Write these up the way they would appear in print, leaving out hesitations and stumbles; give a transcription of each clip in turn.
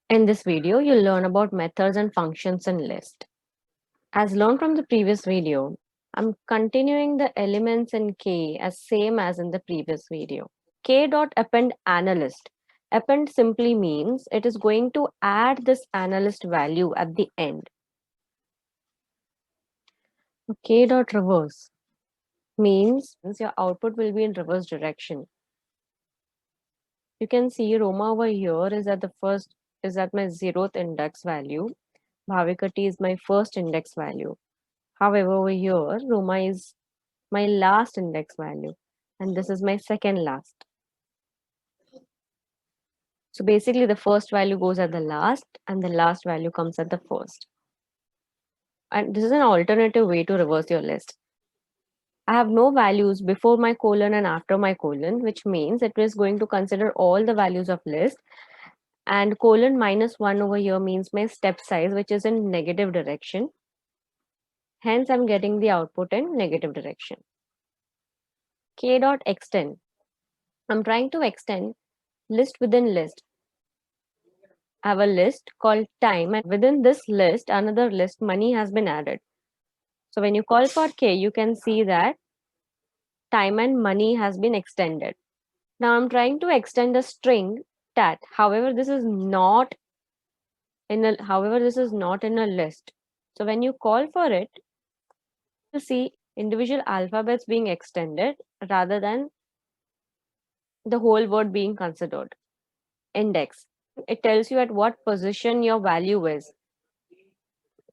In this video, you'll learn about methods and functions in list. As learned from the previous video, I'm continuing the elements in K as same as in the previous video. K.append analyst. Append simply means it is going to add this analyst value at the end. K.reverse means your output will be in reverse direction. You can see Roma over here is at my 0th index value. Bhavika T is my first index value. However, over here, Roma is my last index value, and this is my second last. So basically, the first value goes at the last, and the last value comes at the first. And this is an alternative way to reverse your list. I have no values before my colon and after my colon, which means it is going to consider all the values of list. And colon -1 over here means my step size, which is in negative direction. Hence, I'm getting the output in negative direction. K.extend. I'm trying to extend list within list. I have a list called time, and within this list, another list, money, has been added. So when you call for K, you can see that time and money has been extended. Now I'm trying to extend the string tat. However, this is not in a list. So when you call for it, you see individual alphabets being extended rather than the whole word being considered. Index. It tells you at what position your value is.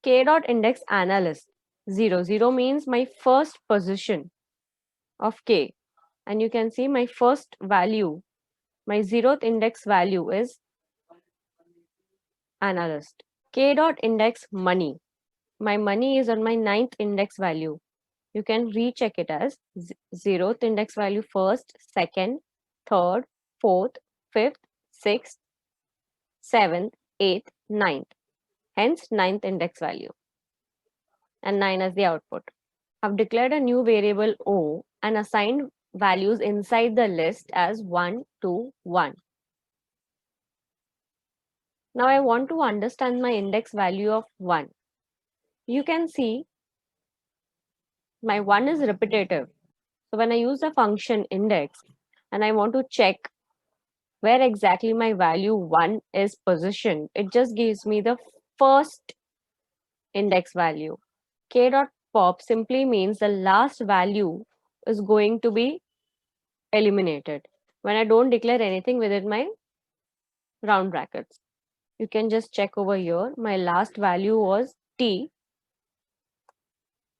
K.index analyst. 0. 0 means my first position of K. And you can see my first value, my 0th index value is analyst. K.index money. My money is on my 9th index value. You can recheck it as 0th index value first, second, third, fourth, fifth, sixth, 7th, 8th, 9th. Hence 9th index value. And 9 as the output. I've declared a new variable O and assigned values inside the list as 1, 2, 1. Now I want to understand my index value of 1. You can see my 1 is repetitive. So when I use the function index and I want to check where exactly my value 1 is positioned, it just gives me the first index value. K.pop simply means the last value is going to be eliminated when I don't declare anything within my round brackets. You can just check over here. My last value was T,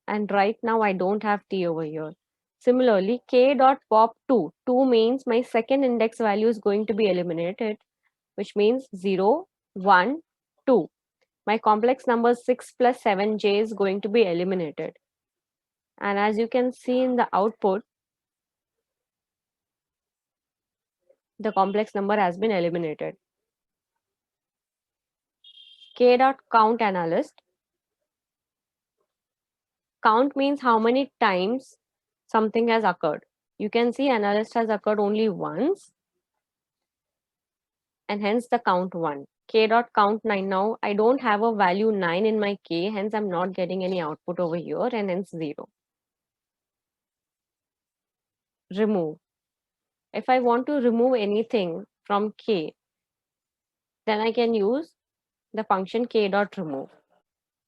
and right now I don't have T over here. Similarly, K.pop2. 2 means my second index value is going to be eliminated, which means 0, 1, 2. My complex number 6 plus 7j is going to be eliminated. And as you can see in the output, the complex number has been eliminated. K.count analyst. Count means how many times something has occurred. You can see analyst has occurred only once, and hence the count 1. K.count 9. Now I don't have a value 9 in my K, hence I'm not getting any output over here, and hence 0. Remove. If I want to remove anything from K, then I can use the function K.remove.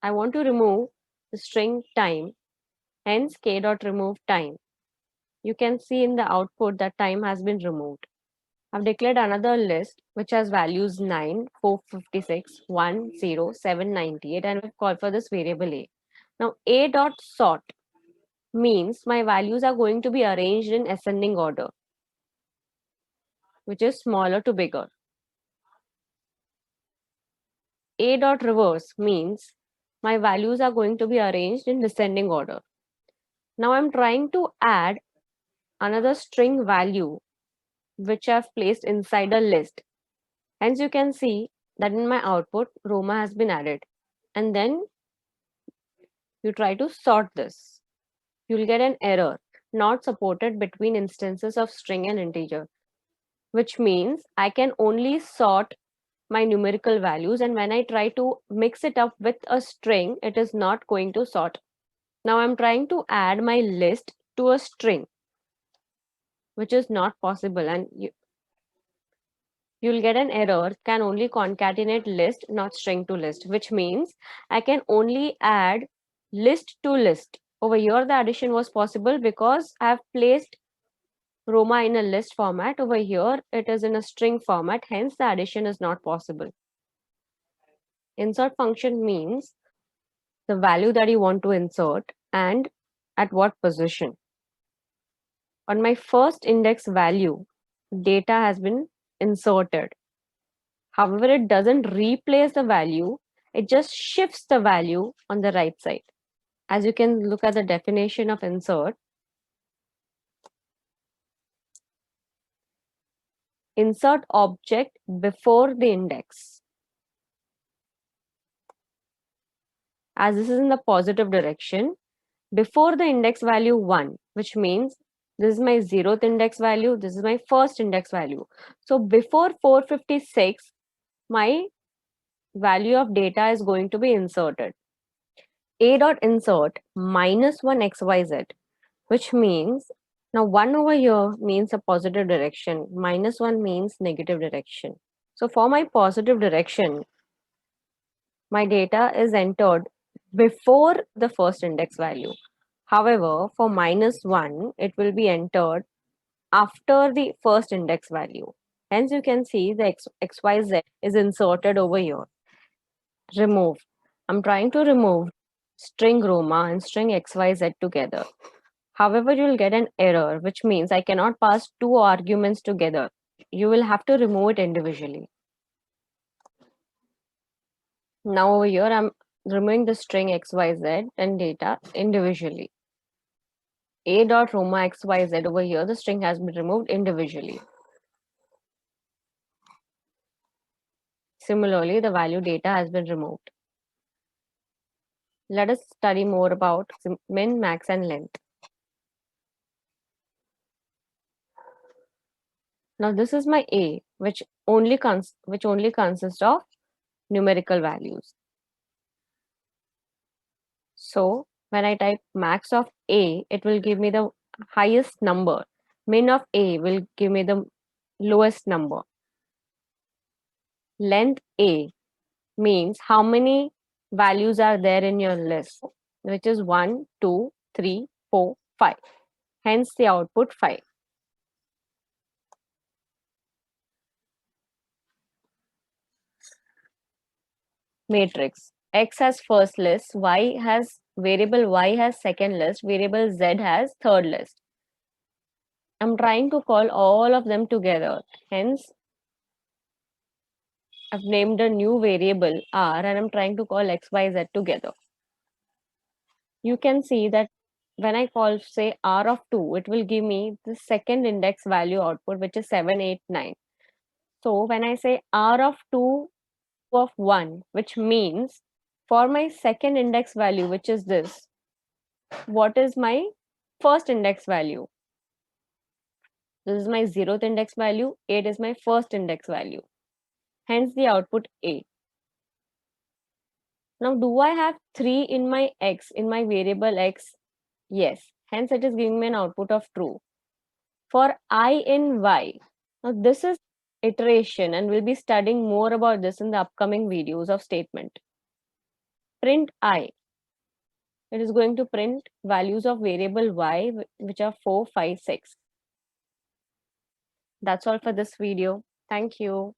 I want to remove the string time, hence K.remove time. You can see in the output that time has been removed. I've declared another list which has values 9, 456, 1, 0, 798, and we've called for this variable A. Now A.sort means my values are going to be arranged in ascending order, which is smaller to bigger. A.reverse means my values are going to be arranged in descending order. Now I'm trying to add another string value which I've placed inside a list. Hence you can see that in my output, Roma has been added. And then you try to sort this. You'll get an error, not supported between instances of string and integer, which means I can only sort my numerical values, and when I try to mix it up with a string, it is not going to sort. Now I'm trying to add my list to a string, which is not possible, and you'll get an error, can only concatenate list, not string to list, which means I can only add list to list. Over here, the addition was possible because I've placed Roma in a list format. Over here, it is in a string format, hence the addition is not possible. Insert function means the value that you want to insert and at what position. On my first index value, data has been inserted. However, it doesn't replace the value, it just shifts the value on the right side. As you can look at the definition of insert, insert object before the index. As this is in the positive direction, before the index value 1, which means this is my 0th index value, this is my first index value. So before 456, my value of data is going to be inserted. A dot insert minus 1 xyz, which means now 1 over here means a positive direction, minus 1 means negative direction. So for my positive direction, my data is entered before the first index value. However, for minus 1, it will be entered after the first index value. Hence, you can see the xyz is inserted over here. Remove. I'm trying to remove string Roma and string xyz together. However, you'll get an error, which means I cannot pass two arguments together. You will have to remove it individually. Now over here, I'm removing the string xyz and data individually. A dot Roma xyz over here, the string has been removed individually. Similarly, the value data has been removed. Let us study more about min, max, and length. Now this is my A, which only consists of numerical values. So when I type max of A, it will give me the highest number. Min of A will give me the lowest number. Length A means how many values are there in your list, which is 1, 2, 3, 4, 5. Hence the output 5. Matrix. X has first list, variable Y has second list, variable Z has third list. I'm trying to call all of them together. Hence, I've named a new variable R and I'm trying to call X, Y, Z together. You can see that when I call say R of 2, it will give me the second index value output, which is 7, 8, 9. So when I say R of 2 of 1, which means for my second index value, which is this, what is my first index value? This is my 0th index value, 8 is my first index value. Hence the output A. Now, do I have 3 in my X, in my variable X? Yes. Hence it is giving me an output of true. For I in Y, now this is iteration and we'll be studying more about this in the upcoming videos of statement. Print I. It is going to print values of variable Y, which are 4, 5, 6. That's all for this video. Thank you.